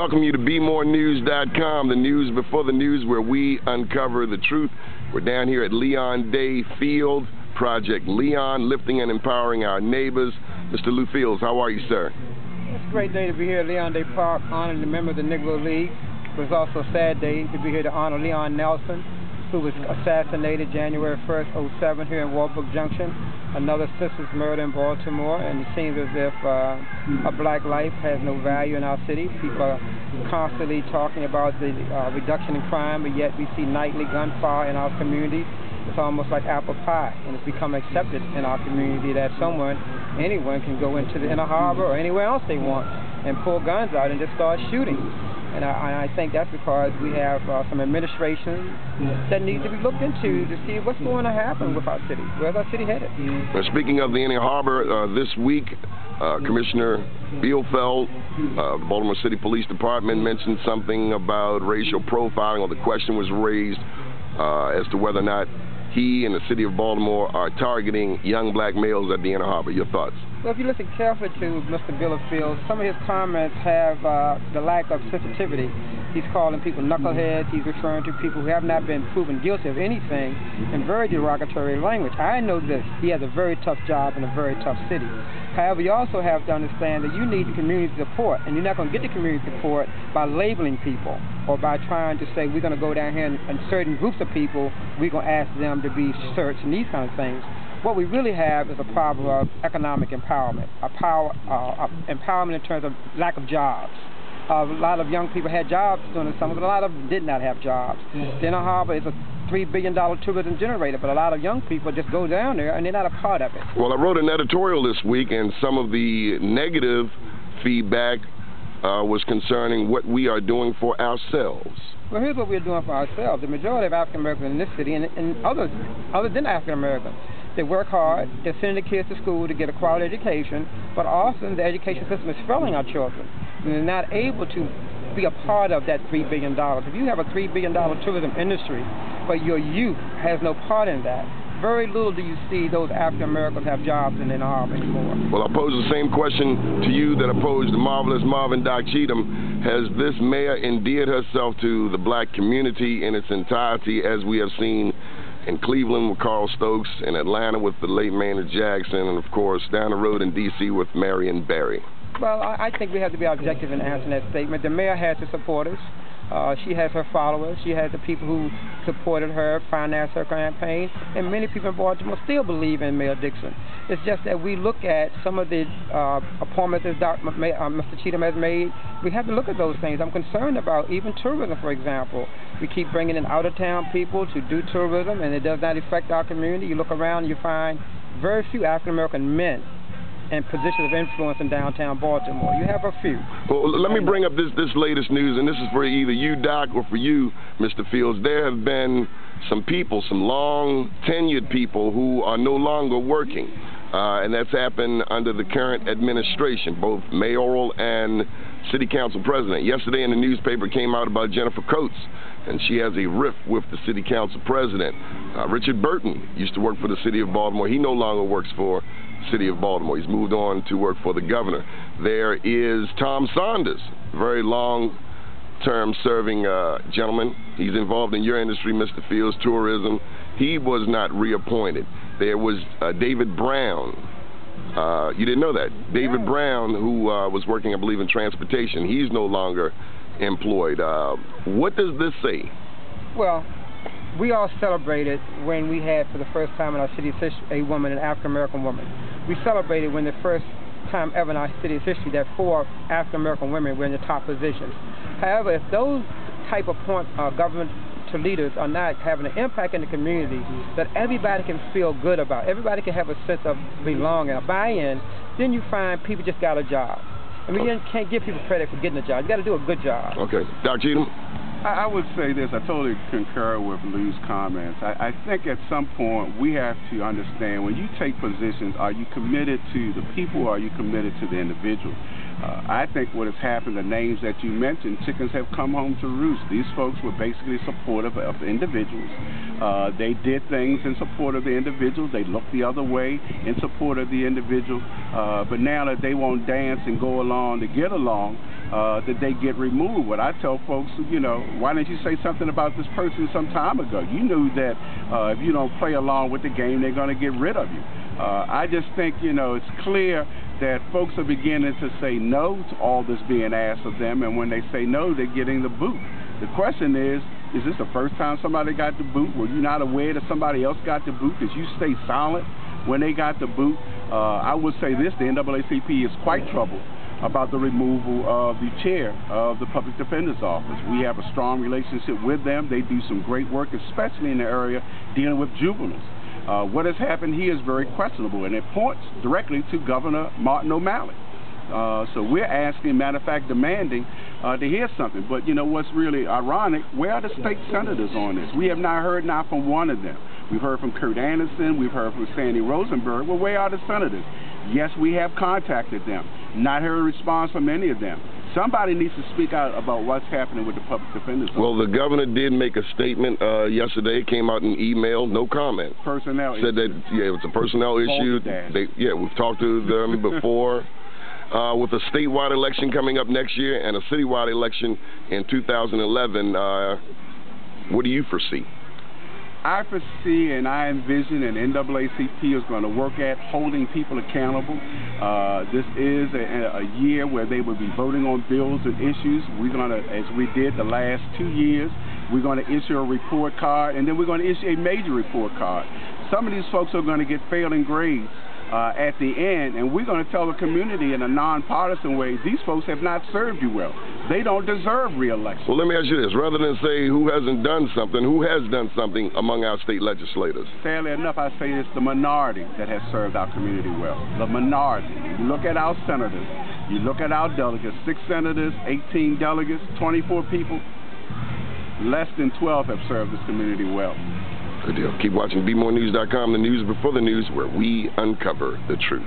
Welcome you to BeMoreNews.com, the news before the news, where we uncover the truth. We're down here at Leon Day Field, Project Leon, lifting and empowering our neighbors. Mr. Lou Fields, how are you, sir? It's a great day to be here at Leon Day Park, honoring the member of the Negro League. It was also a sad day to be here to honor Leon Nelson, who was assassinated January 1st, 2007 here in Walbrook Junction. Another sister's murder in Baltimore, and it seems as if a black life has no value in our city. People are constantly talking about the reduction in crime, but yet we see nightly gunfire in our community. It's almost like apple pie, and it's become accepted in our community that anyone can go into the Inner Harbor or anywhere else they want and pull guns out and just start shooting. And I think that's because we have some administration that needs to be looked into to see what's going to happen with our city. Where's our city headed? Well, speaking of the Inner Harbor, this week, Commissioner Bielefeld, the Baltimore City Police Department, mentioned something about racial profiling, or the question was raised as to whether or not he and the city of Baltimore are targeting young black males at the Inner Harbor. Your thoughts? Well, if you listen carefully to Mr. Bielefeld, some of his comments have the lack of sensitivity. He's calling people knuckleheads. He's referring to people who have not been proven guilty of anything in very derogatory language. I know this. He has a very tough job in a very tough city. However, you also have to understand that you need community support, and you're not going to get the community support by labeling people or by trying to say we're going to go down here and certain groups of people, we're going to ask them to be searched and these kind of things. What we really have is a problem of economic empowerment, empowerment in terms of lack of jobs. A lot of young people had jobs during the summer, but a lot of them did not have jobs. The Inner Harbor is a $3 billion tourism generator, but a lot of young people just go down there and they're not a part of it. Well, I wrote an editorial this week, and some of the negative feedback was concerning what we are doing for ourselves. Well, here's what we're doing for ourselves. The majority of African Americans in this city, and others other than African Americans, they work hard, they're sending the kids to school to get a quality education, but often the education system is failing our children, and they're not able to be a part of that $3 billion. If you have a $3 billion tourism industry, but your youth has no part in that, very little do you see those African Americans have jobs in the Inner Harbor anymore. Well, I'll pose the same question to you that I posed to marvelous Marvin Doc Cheatham. Has this mayor endeared herself to the black community in its entirety, as we have seen in Cleveland with Carl Stokes, in Atlanta with the late Maynard Jackson, and of course down the road in D.C. with Marion Barry? Well, I think we have to be objective in answering that statement. The mayor has her supporters. She has her followers. She has the people who supported her, financed her campaign, and many people in Baltimore still believe in Mayor Dixon. It's just that we look at some of the appointments that Mr. Cheatham has made. We have to look at those things. I'm concerned about even tourism, for example. We keep bringing in out-of-town people to do tourism, and it does not affect our community. You look around and you find very few African-American men and positions of influence in downtown Baltimore. You have a few. Well, let me bring up this latest news, and this is for either you, Doc, or for you, Mr. Fields. There have been some people, some long-tenured people who are no longer working, and that's happened under the current administration, both mayoral and city council president. Yesterday in the newspaper came out about Jennifer Coates, and she has a rift with the city council president. Richard Burton used to work for the city of Baltimore. He no longer works for city of Baltimore. He's moved on to work for the governor. There is Tom Saunders, very long-term serving gentleman. He's involved in your industry, Mr. Fields, tourism. He was not reappointed. There was David Brown. You didn't know that. David Brown, who was working, I believe, in transportation. He's no longer employed. What does this say? Well, we all celebrated when we had, for the first time in our city's history, a woman, an African-American woman. We celebrated when the first time ever in our city's history that 4 African-American women were in the top positions. However, if those type of government to leaders are not having an impact in the community that everybody can feel good about, everybody can have a sense of belonging, a buy-in, then you find people just got a job. I mean, you can't give people credit for getting a job. You got to do a good job. Okay. Dr. Cheatham? I would say this. I totally concur with Lou's comments. I think at some point we have to understand, when you take positions, are you committed to the people or are you committed to the individual? I think what has happened, the names that you mentioned, chickens have come home to roost. These folks were basically supportive of the individuals. They did things in support of the individuals. They looked the other way in support of the individual. But now that they won't dance and go along to get along, that they get removed. What I tell folks, you know, why didn't you say something about this person some time ago? You knew that if you don't play along with the game, they're going to get rid of you. I just think, you know, it's clear that folks are beginning to say no to all this being asked of them, and when they say no, they're getting the boot. The question is this the first time somebody got the boot? Were you not aware that somebody else got the boot? Did you stay silent when they got the boot? I would say this, the NAACP is quite troubled about the removal of the chair of the Public Defender's Office. We have a strong relationship with them. They do some great work, especially in the area dealing with juveniles. What has happened here is very questionable, and it points directly to Governor Martin O'Malley. So we're asking, matter of fact, demanding to hear something. But you know what's really ironic? Where are the state senators on this? We have not heard not from one of them. We've heard from Kurt Anderson. We've heard from Sandy Rosenberg. Well, where are the senators? Yes, we have contacted them. Not heard a response from any of them. Somebody needs to speak out about what's happening with the Public Defender's Office. Well, the governor did make a statement yesterday. It came out in email, no comment. Personnel said that, yeah, it was a personnel issue. We've talked to them before. With a statewide election coming up next year and a citywide election in 2011, what do you foresee? I foresee and I envision an NAACP is going to work at holding people accountable. This is a year where they will be voting on bills and issues. We're going to, as we did the last 2 years, we're going to issue a report card, and then we're going to issue a major report card. Some of these folks are going to get failing grades at the end, and we're going to tell the community in a nonpartisan way, these folks have not served you well. They don't deserve re-election. Well, let me ask you this. Rather than say who hasn't done something, who has done something among our state legislators? Sadly enough, I say it's the minority that has served our community well. The minority. You look at our senators, you look at our delegates, 6 senators, 18 delegates, 24 people, less than 12 have served this community well. Good deal. Keep watching BMoreNews.com, the news before the news, where we uncover the truth.